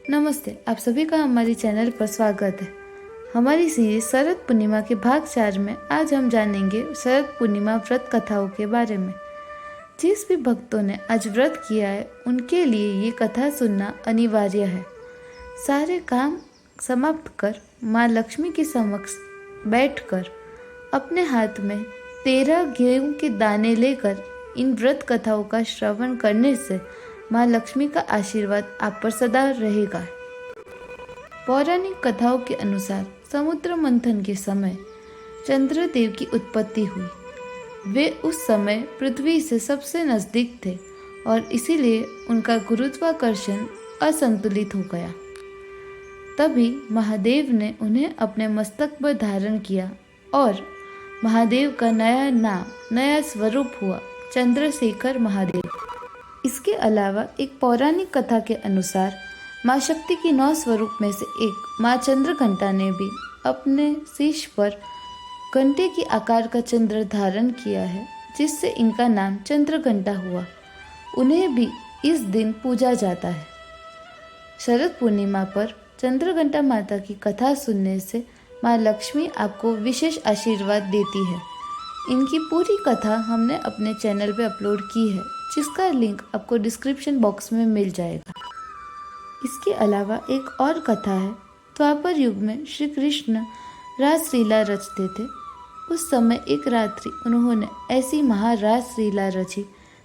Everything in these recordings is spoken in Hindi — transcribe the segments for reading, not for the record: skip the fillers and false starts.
नमस्ते, आप सभी का हमारी चैनल पर स्वागत है। हमारी सीरीज शरद पूर्णिमा के भाग 4 में आज हम जानेंगे शरद पूर्णिमा व्रत कथाओं के बारे में। जिस भी भक्तों ने आज व्रत किया है उनके लिए ये कथा सुनना अनिवार्य है। सारे काम समाप्त कर माँ लक्ष्मी के समक्ष बैठकर अपने हाथ में 13 गेहूं के दाने लेकर इन व्रत कथाओं का श्रवण करने से माँ लक्ष्मी का आशीर्वाद आप पर सदा रहेगा। पौराणिक कथाओं के अनुसार समुद्र मंथन के समय चंद्रदेव की उत्पत्ति हुई। वे उस समय पृथ्वी से सबसे नजदीक थे और इसीलिए उनका गुरुत्वाकर्षण असंतुलित हो गया। तभी महादेव ने उन्हें अपने मस्तक पर धारण किया और महादेव का नया नाम, नया स्वरूप हुआ चंद्रशेखर महादेव। इसके अलावा एक पौराणिक कथा के अनुसार माँ शक्ति की 9 स्वरूप में से एक माँ चंद्रघंटा ने भी अपने शीश पर घंटे के आकार का चंद्र धारण किया है, जिससे इनका नाम चंद्रघंटा हुआ। उन्हें भी इस दिन पूजा जाता है। शरद पूर्णिमा पर चंद्रघंटा माता की कथा सुनने से माँ लक्ष्मी आपको विशेष आशीर्वाद देती है। इनकी पूरी कथा हमने अपने चैनल पे अपलोड की है, जिसका लिंक आपको डिस्क्रिप्शन बॉक्स में मिल जाएगा। इसके अलावा एक और कथा है। द्वापर युग में श्री कृष्ण रासलीला रचते थे। उस समय एक रात्रि उन्होंने ऐसी महारासलीला रची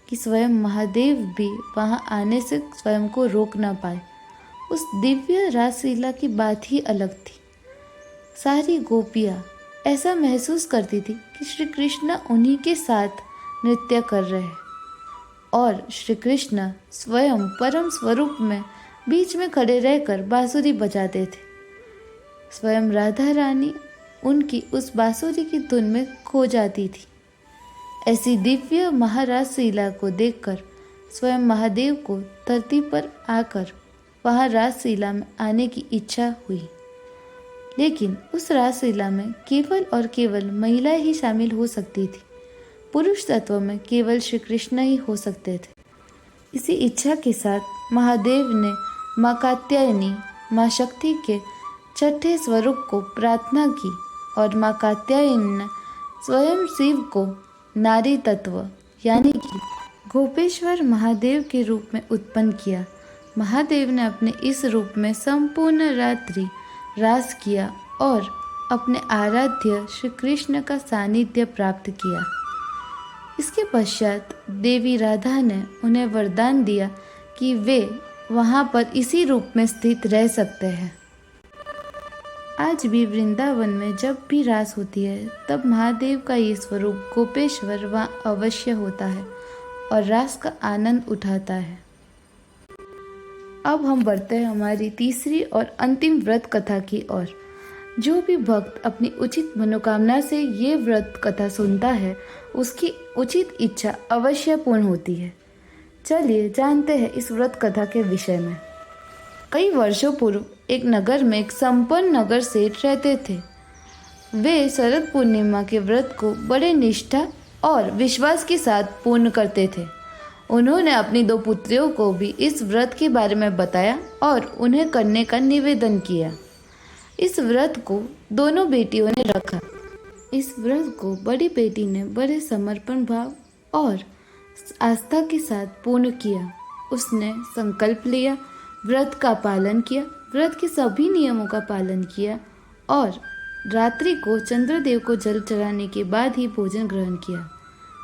कि स्वयं महादेव भी वहां आने से स्वयं को रोक न पाए। उस दिव्य रासलीला की बात ही अलग थी। सारी गोपियाँ ऐसा महसूस करती थी कि श्री कृष्ण उन्हीं के साथ नृत्य कर रहे हैं और श्री कृष्ण स्वयं परम स्वरूप में बीच में खड़े रहकर बांसुरी बजाते थे। स्वयं राधा रानी उनकी उस बांसुरी की धुन में खो जाती थी। ऐसी दिव्य महारासलीला को देखकर स्वयं महादेव को धरती पर आकर वहाँ रासलीला में आने की इच्छा हुई। लेकिन उस रासलीला में केवल और केवल महिला ही शामिल हो सकती थी। पुरुष तत्व में केवल श्री कृष्ण ही हो सकते थे। इसी इच्छा के साथ महादेव ने माँ कात्यायनी, माँ शक्ति के 6ठे स्वरूप को प्रार्थना की और माँ कात्यायनी ने स्वयं शिव को नारी तत्व यानी कि गोपेश्वर महादेव के रूप में उत्पन्न किया। महादेव ने अपने इस रूप में संपूर्ण रात्रि रास किया और अपने आराध्य श्री कृष्ण का सानिध्य प्राप्त किया। इसके पश्चात देवी राधा ने उन्हें वरदान दिया कि वे वहाँ पर इसी रूप में स्थित रह सकते हैं। आज भी वृंदावन में जब भी रास होती है तब महादेव का ये स्वरूप गोपेश्वर वहाँ अवश्य होता है और रास का आनंद उठाता है। अब हम बढ़ते हैं हमारी तीसरी और अंतिम व्रत कथा की ओर। जो भी भक्त अपनी उचित मनोकामना से ये व्रत कथा सुनता है उसकी उचित इच्छा अवश्य पूर्ण होती है। चलिए जानते हैं इस व्रत कथा के विषय में। कई वर्षों पूर्व एक नगर में एक संपन्न नगर सेठ रहते थे। वे शरद पूर्णिमा के व्रत को बड़े निष्ठा और विश्वास के साथ पूर्ण करते थे। उन्होंने अपनी 2 पुत्रियों को भी इस व्रत के बारे में बताया और उन्हें करने का निवेदन किया। इस व्रत को दोनों बेटियों ने रखा। इस व्रत को बड़ी बेटी ने बड़े समर्पण भाव और आस्था के साथ पूर्ण किया। उसने संकल्प लिया, व्रत का पालन किया, व्रत के सभी नियमों का पालन किया और रात्रि को चंद्रदेव को जल चढ़ाने के बाद ही भोजन ग्रहण किया।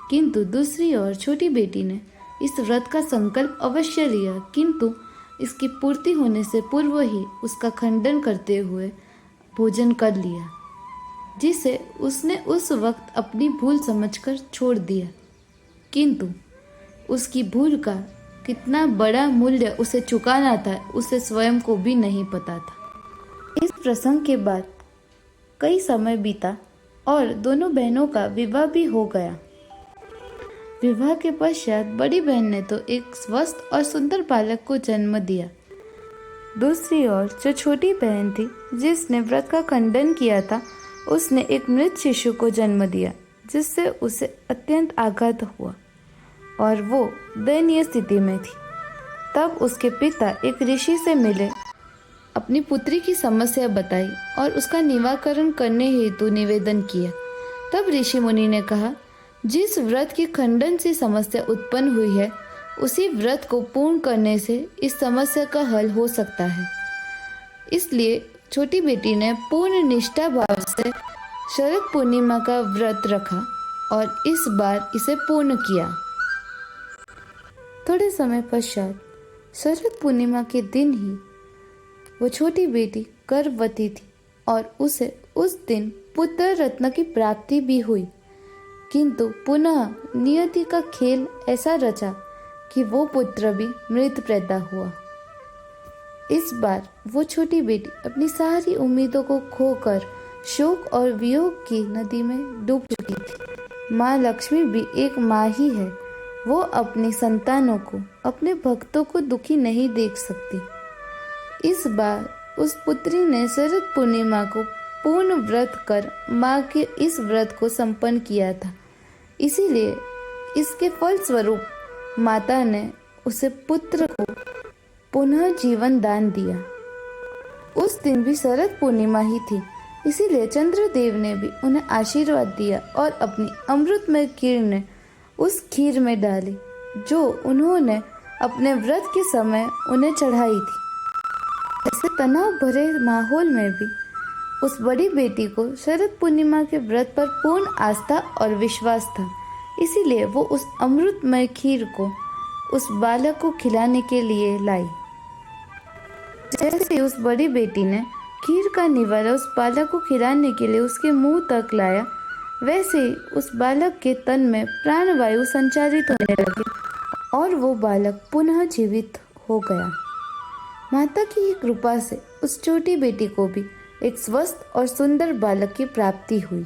किंतु दूसरी ओर छोटी बेटी ने इस व्रत का संकल्प अवश्य लिया, किंतु इसकी पूर्ति होने से पूर्व ही उसका खंडन करते हुए भोजन कर लिया, जिसे उसने उस वक्त अपनी भूल समझकर छोड़ दिया। किंतु उसकी भूल का कितना बड़ा मूल्य उसे चुकाना था उसे स्वयं को भी नहीं पता था। इस प्रसंग के बाद कई समय बीता और दोनों बहनों का विवाह भी हो गया। विवाह के पश्चात बड़ी बहन ने तो एक स्वस्थ और सुंदर बालक को जन्म दिया। दूसरी ओर जो छोटी बहन थी जिसने व्रत का खंडन किया था, उसने एक मृत शिशु को जन्म दिया, जिससे उसे अत्यंत आघात हुआ और वो दयनीय स्थिति में थी। तब उसके पिता एक ऋषि से मिले अपनी पुत्री की समस्या बताई और उसका निवारण करने हेतु निवेदन किया। तब ऋषि मुनि ने कहा, जिस व्रत के खंडन से समस्या उत्पन्न हुई है, उसी व्रत को पूर्ण करने से इस समस्या का हल हो सकता है। इसलिए छोटी बेटी ने पूर्ण निष्ठा भाव से शरद पूर्णिमा का व्रत रखा और इस बार इसे पूर्ण किया। थोड़े समय पश्चात शरद पूर्णिमा के दिन ही वो छोटी बेटी गर्भवती थी और उसे उस दिन पुत्र रत्न की प्राप्ति भी हुई। किंतु पुनः नियति का खेल ऐसा रचा कि वो पुत्र भी मृत पैदा हुआ। इस बार वो छोटी बेटी अपनी सारी उम्मीदों को खोकर शोक और वियोग की नदी में डूब चुकी थी। माँ लक्ष्मी भी एक माँ ही है। वो अपनी संतानों को, अपने भक्तों को दुखी नहीं देख सकती। इस बार उस पुत्री ने शरद पूर्णिमा को पूर्ण व्रत कर माँ के इस व्रत को संपन्न किया था। इसीलिए इसके फलस्वरूप माता ने उसे पुत्र को पुनः जीवन दान दिया। उस दिन भी शरद पूर्णिमा ही थी, इसीलिए चंद्रदेव ने भी उन्हें आशीर्वाद दिया और अपनी अमृतमय किरणें उस खीर में डाली जो उन्होंने अपने व्रत के समय उन्हें चढ़ाई थी। ऐसे तनाव भरे माहौल में भी उस बड़ी बेटी को शरद पूर्णिमा के व्रत पर पूर्ण आस्था और विश्वास था। इसीलिए वो उस अमृतमय खीर को उस बालक को खिलाने के लिए लाई। जैसे उस बड़ी बेटी ने खीर का निवाला उस बालक को खिलाने के लिए उसके मुंह तक लाया, वैसे ही उस बालक के तन में प्राणवायु संचारित होने लगी और वो बालक पुनः जीवित हो गया। माता की ही कृपा से उस छोटी बेटी को भी एक स्वस्थ और सुंदर बालक की प्राप्ति हुई।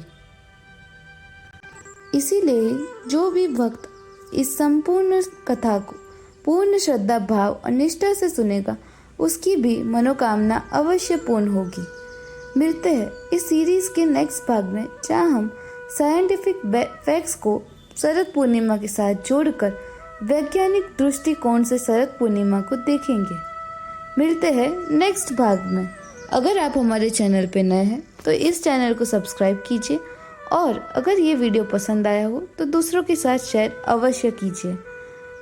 इसीलिए जो भी भक्त इस संपूर्ण कथा को पूर्ण श्रद्धा भाव और निष्ठा से सुनेगा, उसकी भी मनोकामना अवश्य पूर्ण होगी। मिलते हैं इस सीरीज के नेक्स्ट भाग में, जहाँ हम साइंटिफिक फैक्ट्स को शरद पूर्णिमा के साथ जोड़कर वैज्ञानिक दृष्टिकोण से शरद पूर्णिमा को देखेंगे। मिलते हैं नेक्स्ट भाग में। अगर आप हमारे चैनल पर नए हैं तो इस चैनल को सब्सक्राइब कीजिए और अगर ये वीडियो पसंद आया हो तो दूसरों के साथ शेयर अवश्य कीजिए।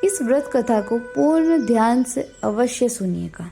इस व्रत कथा को पूर्ण ध्यान से अवश्य सुनिएगा।